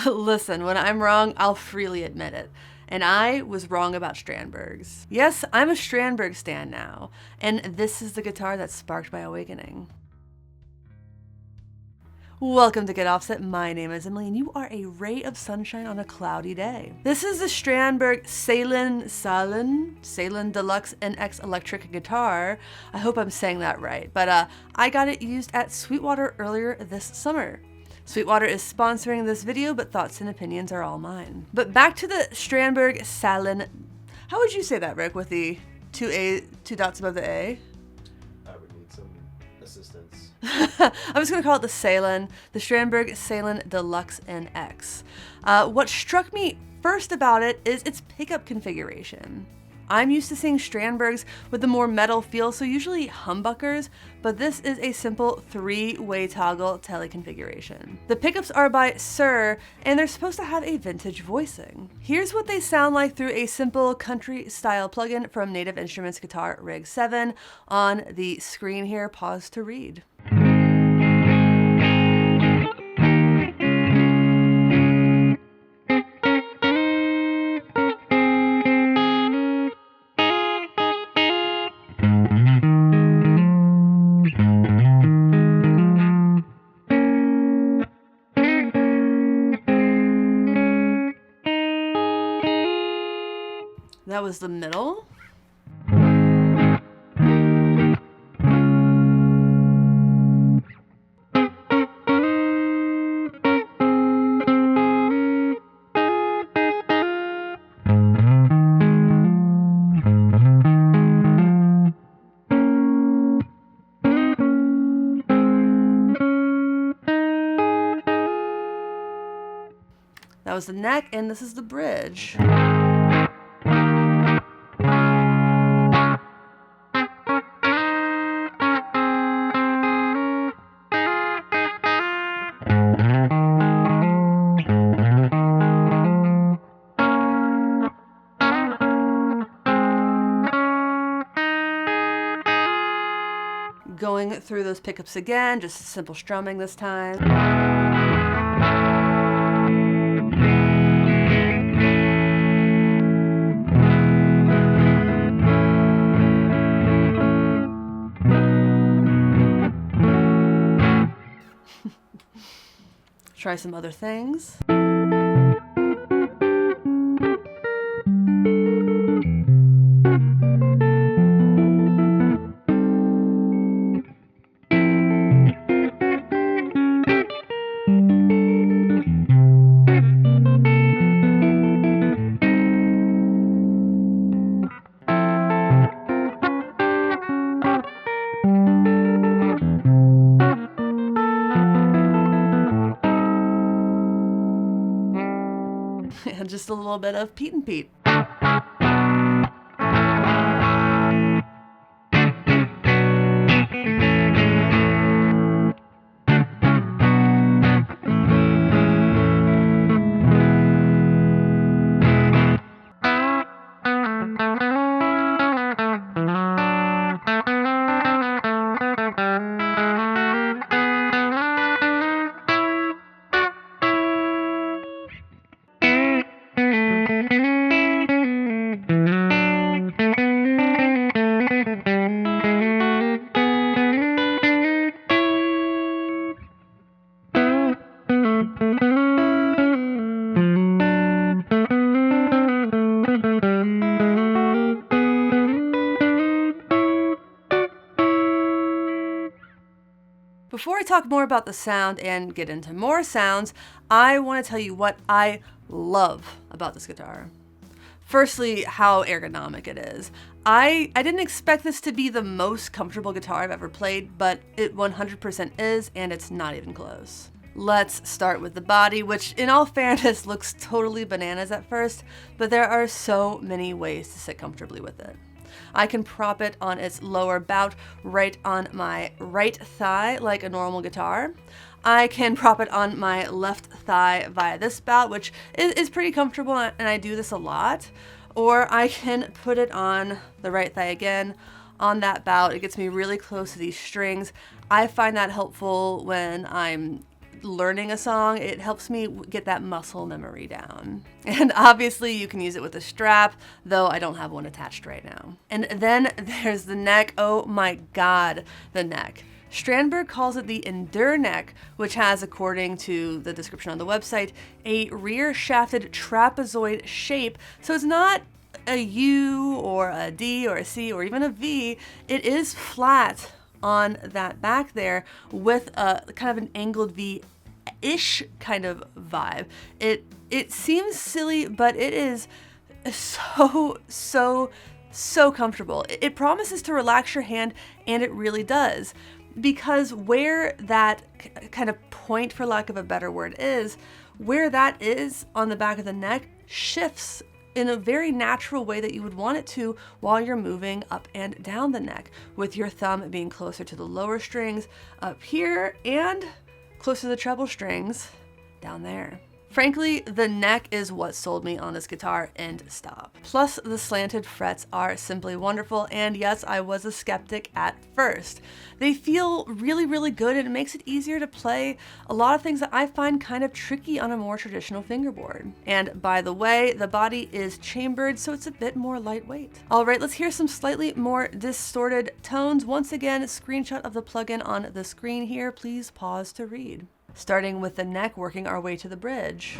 Listen, when I'm wrong, I'll freely admit it. And I was wrong about Strandbergs. Yes, I'm a Strandberg stan now, and this is the guitar that sparked my awakening. Welcome to Get Offset. My name is Emily, and you are a ray of sunshine on a cloudy day. This is the Strandberg Sälen Deluxe NX electric guitar. I hope I'm saying that right, but I got it used at Sweetwater earlier this summer. Sweetwater is sponsoring this video, but thoughts and opinions are all mine. But back to the Strandberg Sälen. How would you say that, Rick, with the two dots above the A? I would need some assistance. I'm just going to call it the Strandberg Sälen Deluxe NX. What struck me first about it is its pickup configuration. I'm used to seeing Strandbergs with the more metal feel, so usually humbuckers, but this is a simple 3-way toggle tele configuration. The pickups are by Sir, and they're supposed to have a vintage voicing. Here's what they sound like through a simple country-style plugin from Native Instruments Guitar Rig 7 on the screen here. Pause to read. That was the middle. That was the neck, and this is the bridge. Going through those pickups again, just simple strumming this time. Try some other things. And just a little bit of Pete and Pete. Before I talk more about the sound and get into more sounds, I want to tell you what I love about this guitar. Firstly, how ergonomic it is. I didn't expect this to be the most comfortable guitar I've ever played, but it 100% is, and it's not even close. Let's start with the body, which in all fairness looks totally bananas at first, but there are so many ways to sit comfortably with it. I can prop it on its lower bout right on my right thigh like a normal guitar. I can prop it on my left thigh via this bout, which is pretty comfortable, and I do this a lot. Or I can put it on the right thigh again on that bout. It gets me really close to these strings. I find that helpful when I'm learning a song, it helps me get that muscle memory down. And obviously you can use it with a strap, though I don't have one attached right now. And then there's the neck. Oh my God, the neck. Strandberg calls it the Endure neck, which has, according to the description on the website, a rear shafted trapezoid shape. So it's not a U or a D or a C or even a V. It is flat on that back there with a kind of an angled V-ish kind of vibe. It seems silly, but it is so comfortable. It promises to relax your hand, and it really does. Because where that kind of point, for lack of a better word, is, where that is on the back of the neck shifts in a very natural way that you would want it to while you're moving up and down the neck, with your thumb being closer to the lower strings up here and closer to the treble strings down there. Frankly, the neck is what sold me on this guitar, end stop. Plus, the slanted frets are simply wonderful, and yes, I was a skeptic at first. They feel really good, and it makes it easier to play a lot of things that I find kind of tricky on a more traditional fingerboard. And by the way, the body is chambered, so it's a bit more lightweight. All right, let's hear some slightly more distorted tones. Once again, screenshot of the plugin on the screen here. Please pause to read. Starting with the neck, working our way to the bridge.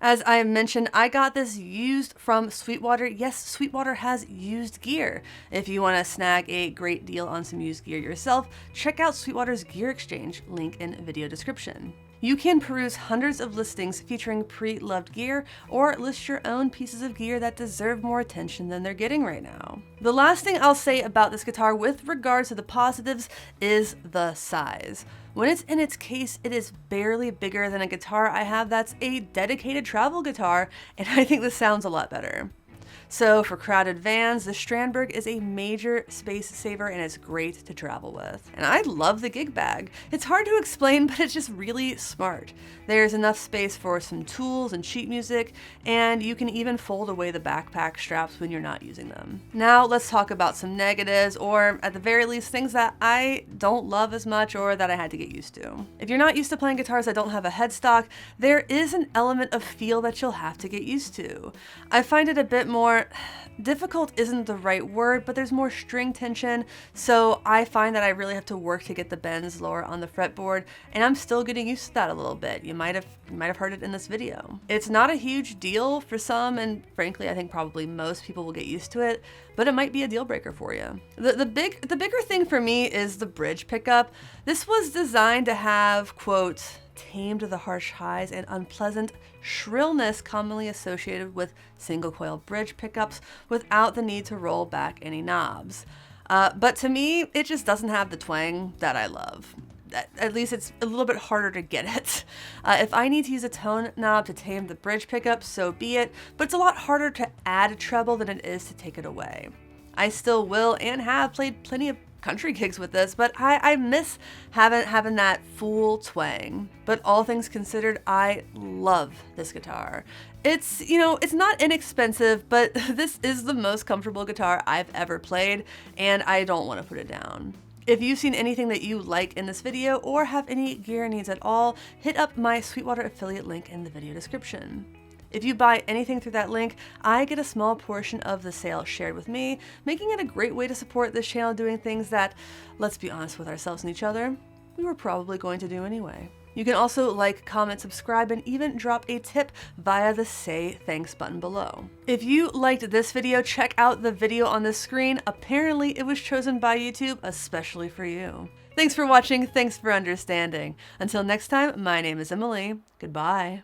As I mentioned, I got this used from Sweetwater. Yes, Sweetwater has used gear. If you want to snag a great deal on some used gear yourself, check out Sweetwater's Gear Exchange, link in video description. You can peruse hundreds of listings featuring pre-loved gear, or list your own pieces of gear that deserve more attention than they're getting right now. The last thing I'll say about this guitar with regards to the positives is the size. When it's in its case, it is barely bigger than a guitar I have that's a dedicated travel guitar, and I think this sounds a lot better. So for crowded vans, the Strandberg is a major space saver, and it's great to travel with. And I love the gig bag. It's hard to explain, but it's just really smart. There's enough space for some tools and sheet music, and you can even fold away the backpack straps when you're not using them. Now let's talk about some negatives, or at the very least things that I don't love as much or that I had to get used to. If you're not used to playing guitars that don't have a headstock, there is an element of feel that you'll have to get used to. I find it a bit more difficult isn't the right word, but there's more string tension, so I find that I really have to work to get the bends lower on the fretboard, and I'm still getting used to that a little bit. You might have heard it in this video. It's not a huge deal for some, and frankly I think probably most people will get used to it, but it might be a deal breaker for you. The bigger thing for me is the bridge pickup. This was designed to have, quote, tamed the harsh highs and unpleasant shrillness commonly associated with single coil bridge pickups without the need to roll back any knobs. But to me, it just doesn't have the twang that I love. At least it's a little bit harder to get it. If I need to use a tone knob to tame the bridge pickup, so be it, but it's a lot harder to add a treble than it is to take it away. I still will and have played plenty of country gigs with this, but I miss having that full twang. But all things considered, I love this guitar. It's, it's not inexpensive, but this is the most comfortable guitar I've ever played, and I don't want to put it down. If you've seen anything that you like in this video or have any gear needs at all, hit up my Sweetwater affiliate link in the video description. If you buy anything through that link, I get a small portion of the sale shared with me, making it a great way to support this channel doing things that, let's be honest with ourselves and each other, we were probably going to do anyway. You can also like, comment, subscribe, and even drop a tip via the Say Thanks button below. If you liked this video, check out the video on the screen. Apparently, it was chosen by YouTube especially for you. Thanks for watching, thanks for understanding. Until next time, my name is Emily. Goodbye.